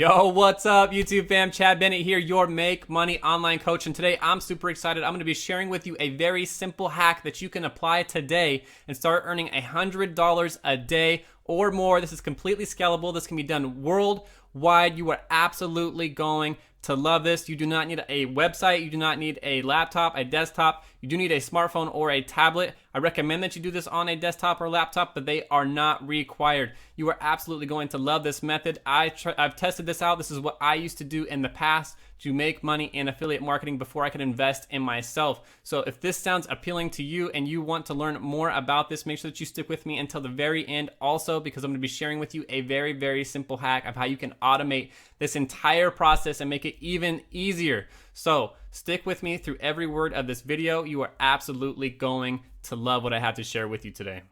Yo, what's up, YouTube fam? Chad Bennett here, your Make Money Online Coach. And today I'm super excited. I'm going to be sharing with you a very simple hack that you can apply today and start earning $100 a day or more. This is completely scalable. This can be done worldwide. You are absolutely going to love this. You do not need a website. You do not need a laptop, a desktop. You do need a smartphone or a tablet. I recommend that you do this on a desktop or laptop, but they are not required. You are absolutely going to love this method. I've tested this out. This is what I used to do in the past to make money in affiliate marketing before I could invest in myself. So if this sounds appealing to you and you want to learn more about this, make sure that you stick with me until the very end also, because I'm going to be sharing with you a very, very simple hack of how you can automate this entire process and make it even easier. So stick with me through every word of this video. You are absolutely going to love what I have to share with you today.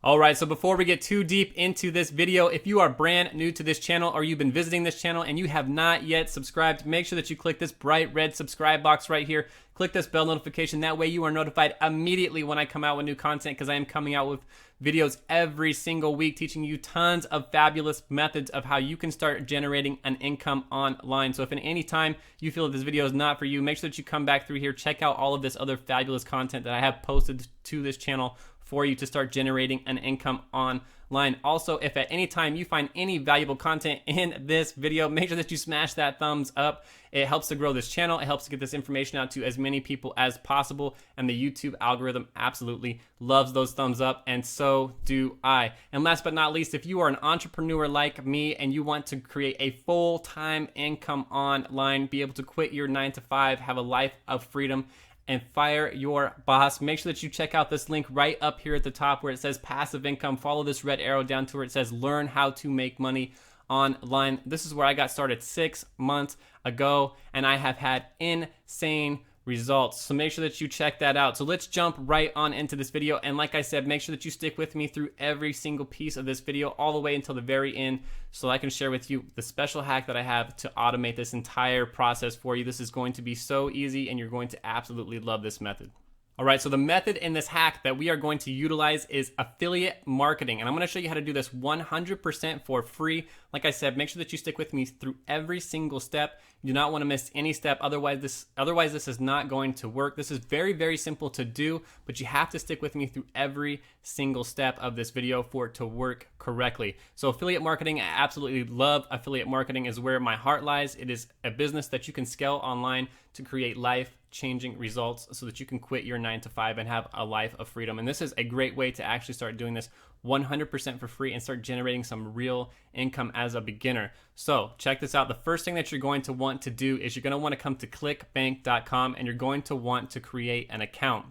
Alright, so before we get too deep into this video, if you are brand new to this channel or you've been visiting this channel and you have not yet subscribed, make sure that you click this bright red subscribe box right here. Click this bell notification. That way you are notified immediately when I come out with new content, because I am coming out with videos every single week teaching you tons of fabulous methods of how you can start generating an income online. So if at any time you feel that this video is not for you, make sure that you come back through here, check out all of this other fabulous content that I have posted to this channel for you to start generating an income online. Also, if at any time you find any valuable content in this video, make sure that you smash that thumbs up. It helps to grow this channel. It helps to get this information out to as many people as possible. And the YouTube algorithm absolutely loves those thumbs up, and so do I. And last but not least, if you are an entrepreneur like me and you want to create a full-time income online, be able to quit your 9-to-5, have a life of freedom, and fire your boss, make sure that you check out this link right up here at the top where it says passive income. Follow this red arrow down to where it says learn how to make money online. This is where I got started 6 months ago, and I have had insane results. So make sure that you check that out. So let's jump right on into this video. And like I said, make sure that you stick with me through every single piece of this video all the way until the very end, so I can share with you the special hack that I have to automate this entire process for you. This is going to be so easy and you're going to absolutely love this method. All right, so the method in this hack that we are going to utilize is affiliate marketing. And I'm going to show you how to do this 100% for free. Like I said, make sure that you stick with me through every single step. You do not want to miss any step. Otherwise, this is not going to work. This is very, very simple to do, but you have to stick with me through every single step of this video for it to work correctly. So affiliate marketing, I absolutely love affiliate marketing, is where my heart lies. It is a business that you can scale online to create life-changing results so that you can quit your 9-to-5 and have a life of freedom. And this is a great way to actually start doing this 100% for free and start generating some real income as a beginner. So check this out. The first thing that you're going to want to do is you're going to want to come to clickbank.com and you're going to want to create an account.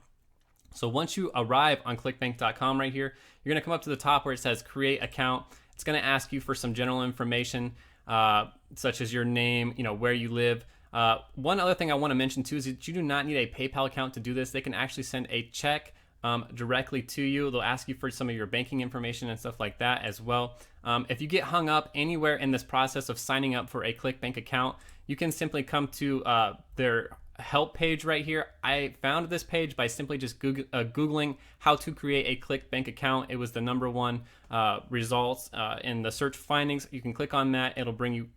So once you arrive on clickbank.com right here, you're going to come up to the top where it says create account. It's going to ask you for some general information such as your name, where you live. One other thing I want to mention too is that you do not need a PayPal account to do this. They can actually send a check directly to you. They'll ask you for some of your banking information and stuff like that as well. If you get hung up anywhere in this process of signing up for a ClickBank account, you can simply come to their help page right here. I found this page by simply just Googling how to create a ClickBank account. It was the #1 results in the search findings. You can click on that. It'll bring you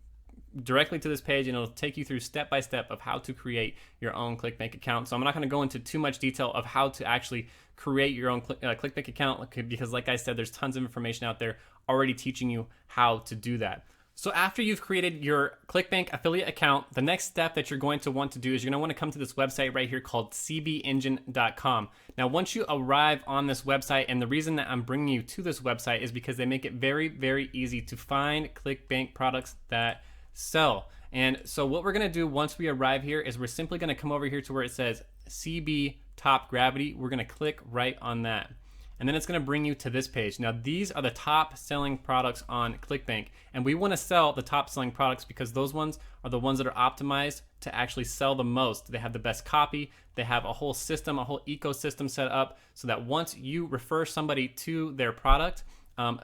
directly to this page, and it'll take you through step by step of how to create your own ClickBank account. So I'm not going to go into too much detail of how to actually create your own ClickBank account, because like I said, there's tons of information out there already teaching you how to do that. So after you've created your ClickBank affiliate account, the next step that you're going to want to do is you're going to want to come to this website right here called cbengine.com. Now, once you arrive on this website, and the reason that I'm bringing you to this website is because they make it very, very easy to find ClickBank products that sell. And so what we're going to do once we arrive here is we're simply going to come over here to where it says CB Top Gravity. We're going to click right on that. And then it's going to bring you to this page. Now, these are the top selling products on ClickBank. And we want to sell the top selling products because those ones are the ones that are optimized to actually sell the most. They have the best copy. They have a whole system, a whole ecosystem set up so that once you refer somebody to their product,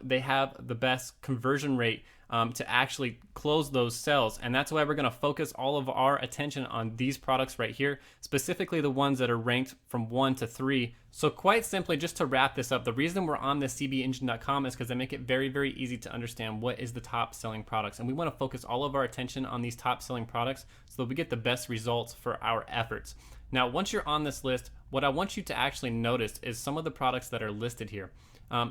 they have the best conversion rate to actually close those sales. And that's why we're going to focus all of our attention on these products right here, specifically the ones that are ranked from 1 to 3. So quite simply, just to wrap this up, the reason we're on this cbengine.com is because they make it very, very easy to understand what is the top selling products. And we want to focus all of our attention on these top selling products so that we get the best results for our efforts. Now, once you're on this list, what I want you to actually notice is some of the products that are listed here.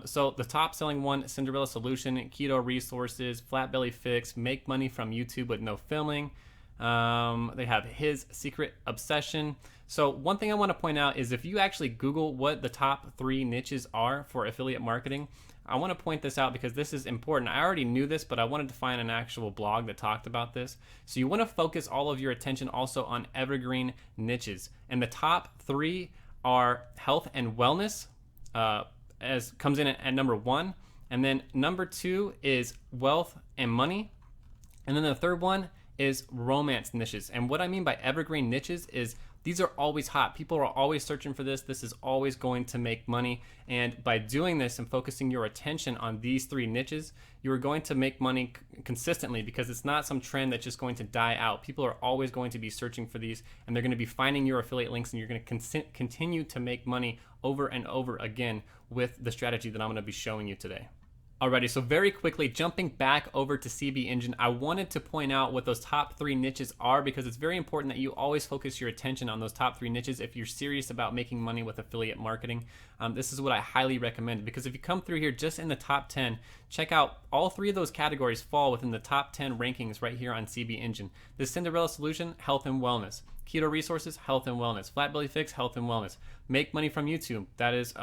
So the top selling one, Cinderella Solution, Keto Resources, Flat Belly Fix, Make Money from YouTube with no filming. They have His Secret Obsession. So one thing I want to point out is if you actually Google what the top 3 niches are for affiliate marketing, I want to point this out because this is important. I already knew this, but I wanted to find an actual blog that talked about this. So you want to focus all of your attention also on evergreen niches. And the top 3 are health and wellness, as comes in at number 1. And then number 2 is wealth and money. And then the third one is romance niches. And what I mean by evergreen niches is these are always hot. People are always searching for this. This is always going to make money. And by doing this and focusing your attention on these 3 niches, you are going to make money consistently because it's not some trend that's just going to die out. People are always going to be searching for these, and they're going to be finding your affiliate links, and you're going to continue to make money over and over again with the strategy that I'm going to be showing you today. Alrighty, so very quickly, jumping back over to CB Engine, I wanted to point out what those top 3 niches are because it's very important that you always focus your attention on those top 3 niches if you're serious about making money with affiliate marketing. This is what I highly recommend because if you come through here just in the top 10, check out all 3 of those categories fall within the top 10 rankings right here on CB Engine. The Cinderella Solution, health and wellness. Keto Resources, health and wellness. Flat Belly Fix, health and wellness. Make Money from YouTube, that is,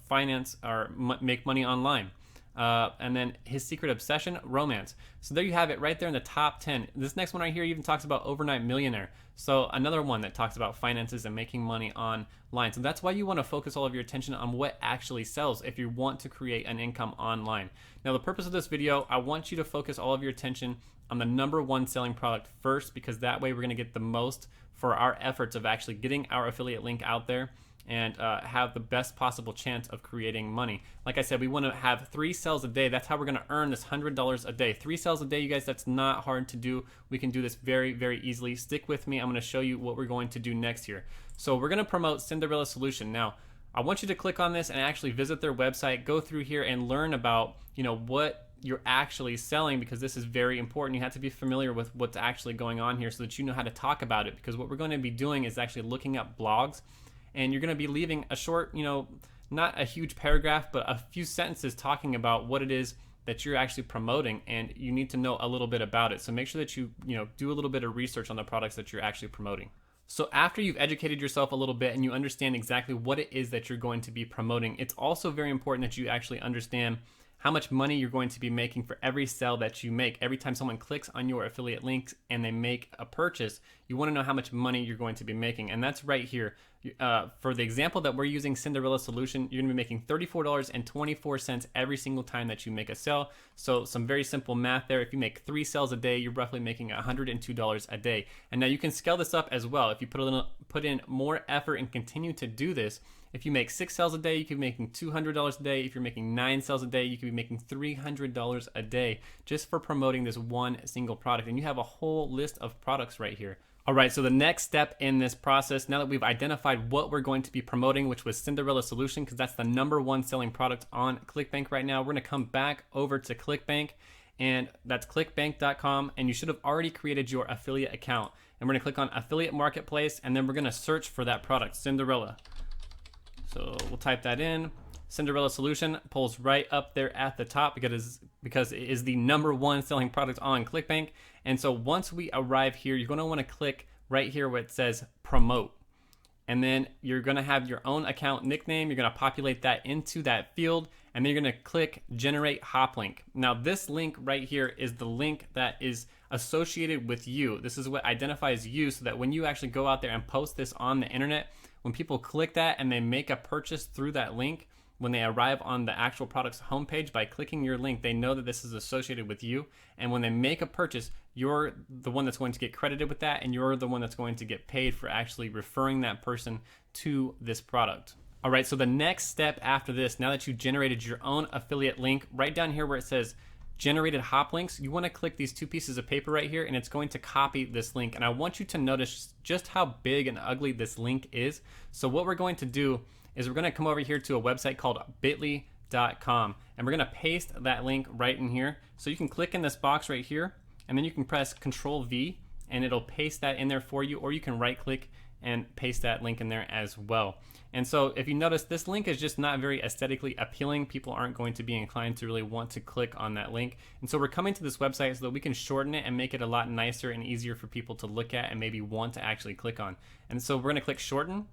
finance or make money online. And then His Secret Obsession, romance. So there you have it right there in the top 10. This next one right here even talks about Overnight Millionaire. So another one that talks about finances and making money online. So that's why you want to focus all of your attention on what actually sells if you want to create an income online. Now the purpose of this video, I want you to focus all of your attention on the number 1 selling product first, because that way we're going to get the most for our efforts of actually getting our affiliate link out there and have the best possible chance of creating money. Like I said, we want to have 3 sales a day. That's how we're going to earn this $100 a day. 3 sales a day, you guys, that's not hard to do. We can do this very, very easily. Stick with me. I'm going to show you what we're going to do next here. So we're going to promote Cinderella Solution. Now, I want you to click on this and actually visit their website, go through here and learn about, what you're actually selling, because this is very important. You have to be familiar with what's actually going on here so that you know how to talk about it, because what we're going to be doing is actually looking up blogs, and you're going to be leaving a short, not a huge paragraph, but a few sentences talking about what it is that you're actually promoting, and you need to know a little bit about it. So make sure that you do a little bit of research on the products that you're actually promoting. So after you've educated yourself a little bit and you understand exactly what it is that you're going to be promoting, it's also very important that you actually understand how much money you're going to be making for every sale that you make. Every time someone clicks on your affiliate links and they make a purchase, you want to know how much money you're going to be making. And that's right here. For the example that we're using, Cinderella Solution, you're going to be making $34.24 every single time that you make a sale. So some very simple math there. If you make 3 sales a day, you're roughly making $102 a day. And now you can scale this up as well. If you put in more effort and continue to do this, if you make 6 sales a day, you could be making $200 a day. If you're making 9 sales a day, you could be making $300 a day just for promoting this one single product. And you have a whole list of products right here. All right, so the next step in this process, now that we've identified what we're going to be promoting, which was Cinderella Solution, because that's the number 1 selling product on ClickBank right now, we're going to come back over to ClickBank, and that's clickbank.com, and you should have already created your affiliate account. And we're going to click on Affiliate Marketplace, and then we're going to search for that product, Cinderella. So we'll type that in. Cinderella Solution pulls right up there at the top because it is the number 1 selling product on ClickBank. And so once we arrive here, you're going to want to click right here where it says promote. And then you're going to have your own account nickname. You're going to populate that into that field, and then you're going to click generate hop link. Now this link right here is the link that is associated with you. This is what identifies you, so that when you actually go out there and post this on the internet, when people click that and they make a purchase through that link, when they arrive on the actual product's homepage, by clicking your link, they know that this is associated with you. And when they make a purchase, you're the one that's going to get credited with that, and you're the one that's going to get paid for actually referring that person to this product. All right, so the next step after this, now that you generated your own affiliate link, right down here where it says generated hop links, you want to click these two pieces of paper right here, and it's going to copy this link. And I want you to notice just how big and ugly this link is. So what we're going to do is we're going to come over here to a website called bit.ly.com, and we're going to paste that link right in here. So you can click in this box right here, and then you can press Control V, and it'll paste that in there for you, or you can right click and paste that link in there as well. And so if you notice, this link is just not very aesthetically appealing. People aren't going to be inclined to really want to click on that link. And so we're coming to this website so that we can shorten it and make it a lot nicer and easier for people to look at and maybe want to actually click on. And so we're going to click shorten,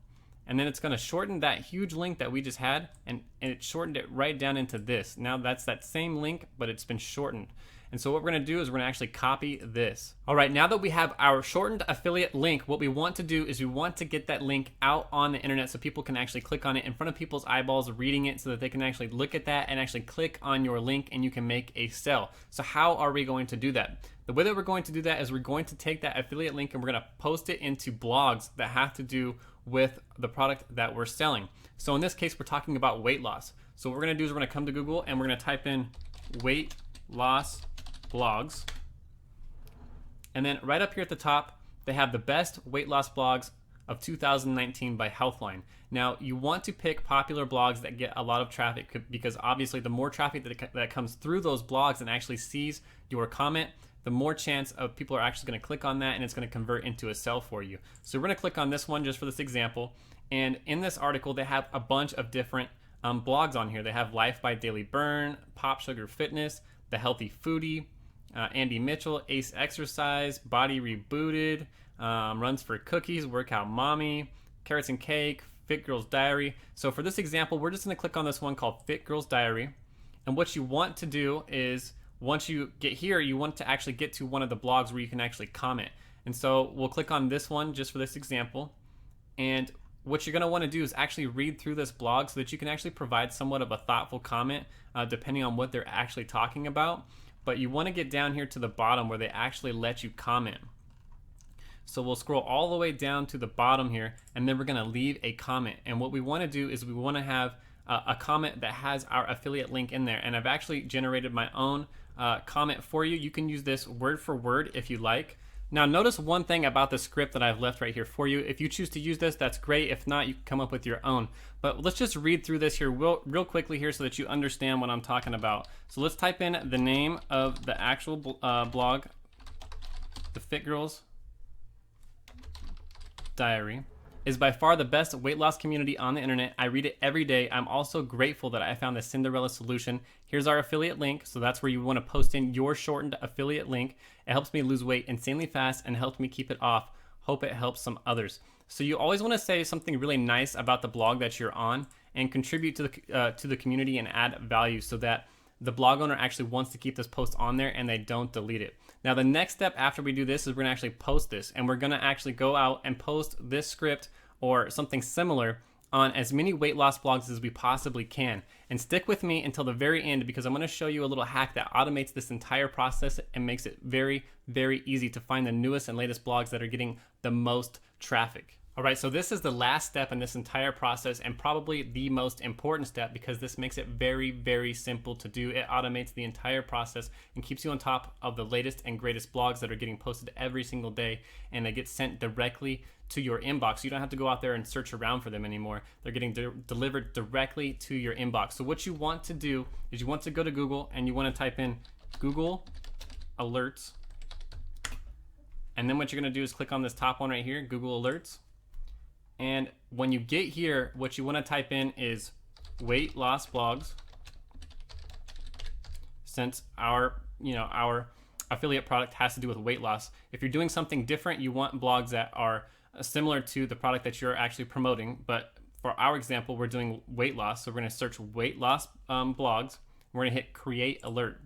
and then it's going to shorten that huge link that we just had, and it shortened it right down into this. Now that's that same link, but it's been shortened. And so what we're going to do is we're going to actually copy this. All right, now that we have our shortened affiliate link, what we want to do is we want to get that link out on the internet so people can actually click on it in front of people's eyeballs, reading it so that they can actually look at that and actually click on your link, and you can make a sell. So how are we going to do that? The way that we're going to do that is we're going to take that affiliate link and we're going to post it into blogs that have to do with the product that we're selling. So in this case, we're talking about weight loss. So what we're going to do is we're going to come to Google and we're going to type in weight loss blogs, and then right up here at the top they have the best weight loss blogs of 2019 by Healthline. Now you want to pick popular blogs that get a lot of traffic, because obviously the more traffic that comes through those blogs and actually sees your comment, the more chance of people are actually going to click on that, and it's going to convert into a sell for you. So we're going to click on this one just for this example, and in this article they have a bunch of different blogs on here. They have Life by Daily Burn, Pop Sugar Fitness, The Healthy Foodie, Andy Mitchell, Ace Exercise, Body Rebooted, Runs for Cookies, Workout Mommy, Carrots and Cake, Fit Girl's Diary. So for this example, we're just going to click on this one called Fit Girl's Diary. And what you want to do is, once you get here, you want to actually get to one of the blogs where you can actually comment. And so we'll click on this one just for this example. And what you're going to want to do is actually read through this blog so that you can actually provide somewhat of a thoughtful comment depending on what they're actually talking about. But you want to get down here to the bottom where they actually let you comment. So we'll scroll all the way down to the bottom here, and then we're going to leave a comment. And what we want to do is we want to have a comment that has our affiliate link in there. And I've actually generated my own comment for you. You can use this word for word if you like. Now notice one thing about the script that I've left right here for you. If you choose to use this, that's great. If not, you can come up with your own. But let's just read through this here real quickly here so that you understand what I'm talking about. So let's type in the name of the actual blog, The Fit Girls Diary. Is by far the best weight loss community on the internet. I read it every day. I'm also grateful that I found the Cinderella solution. Here's our affiliate link. So that's where you want to post in your shortened affiliate link. It helps me lose weight insanely fast and helped me keep it off. Hope it helps some others. So you always want to say something really nice about the blog that you're on and contribute to the community and add value so that the blog owner actually wants to keep this post on there and they don't delete it. Now the next step after we do this is we're going to actually post this, and we're going to actually go out and post this script or something similar on as many weight loss blogs as we possibly can. And stick with me until the very end, because I'm going to show you a little hack that automates this entire process and makes it very, very easy to find the newest and latest blogs that are getting the most traffic. All right, so this is the last step in this entire process, and probably the most important step, because this makes it very, very simple to do. It automates the entire process and keeps you on top of the latest and greatest blogs that are getting posted every single day, and they get sent directly to your inbox. You don't have to go out there and search around for them anymore. They're getting delivered directly to your inbox. So what you want to do is you want to go to Google and you want to type in Google Alerts. And then what you're going to do is click on this top one right here, Google Alerts. And when you get here, what you want to type in is weight loss blogs, since our affiliate product has to do with weight loss. If you're doing something different, you want blogs that are similar to the product that you're actually promoting. But for our example, we're doing weight loss. So we're going to search weight loss blogs. We're going to hit create alert.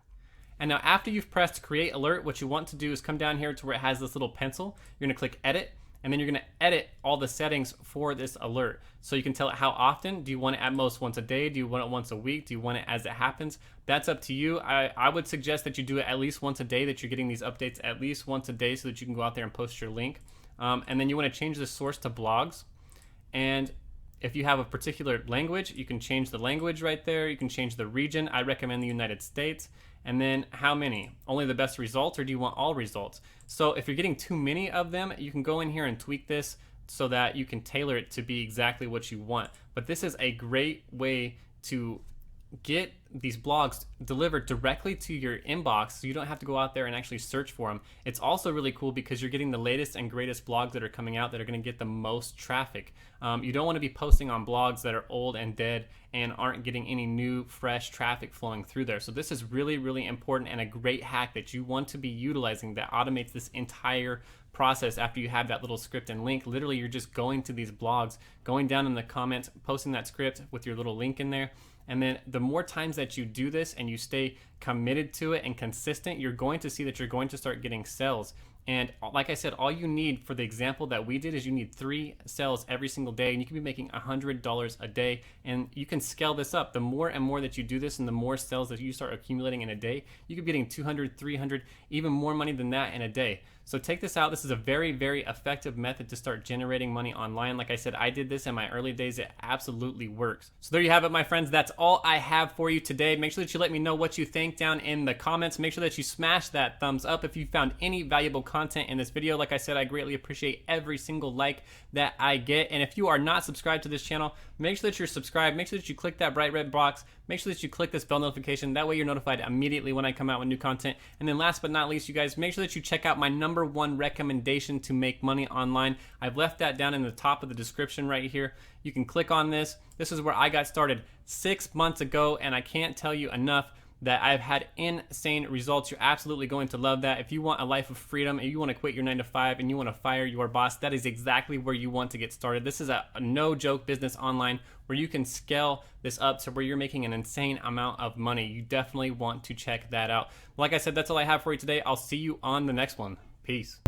And now after you've pressed create alert, what you want to do is come down here to where it has this little pencil. You're going to click edit. And then you're going to edit all the settings for this alert. So you can tell it how often. Do you want it at most once a day? Do you want it once a week? Do you want it as it happens? That's up to you. I would suggest that you do it at least once a day, that you're getting these updates at least once a day so that you can go out there and post your link. And then you want to change the source to blogs. And if you have a particular language, you can change the language right there. You can change the region. I recommend the United States. And then how many? Only the best results, or do you want all results? So if you're getting too many of them, you can go in here and tweak this so that you can tailor it to be exactly what you want. But this is a great way to get these blogs delivered directly to your inbox so you don't have to go out there and actually search for them. It's also really cool because you're getting the latest and greatest blogs that are coming out that are going to get the most traffic. You don't want to be posting on blogs that are old and dead and aren't getting any new fresh traffic flowing through there. So this is really, really important and a great hack that you want to be utilizing that automates this entire process. After you have that little script and link, literally you're just going to these blogs, going down in the comments, posting that script with your little link in there. And then the more times that you do this and you stay committed to it and consistent, you're going to see that you're going to start getting sales. And like I said, all you need for the example that we did is you need 3 sales every single day, and you can be making $100 a day. And you can scale this up. The more and more that you do this and the more sales that you start accumulating in a day, you could be getting 200, 300, even more money than that in a day. So take this out. This is a very, very effective method to start generating money online. Like I said, I did this in my early days. It absolutely works. So there you have it, my friends. That's all I have for you today. Make sure that you let me know what you think down in the comments. Make sure that you smash that thumbs up if you found any valuable content in this video. Like I said, I greatly appreciate every single like that I get. And if you are not subscribed to this channel, make sure that you're subscribed. Make sure that you click that bright red box. Make sure that you click this bell notification. That way you're notified immediately when I come out with new content. And then last but not least, you guys, make sure that you check out my #1 recommendation to make money online. I've left that down in the top of the description right here. You can click on this. This is where I got started 6 months ago, and I can't tell you enough that I've had insane results. You're absolutely going to love that. If you want a life of freedom and you want to quit your 9 to 5 and you want to fire your boss, that is exactly where you want to get started. This is a no joke business online where you can scale this up to where you're making an insane amount of money. You definitely want to check that out. Like I said, that's all I have for you today. I'll see you on the next one. Peace.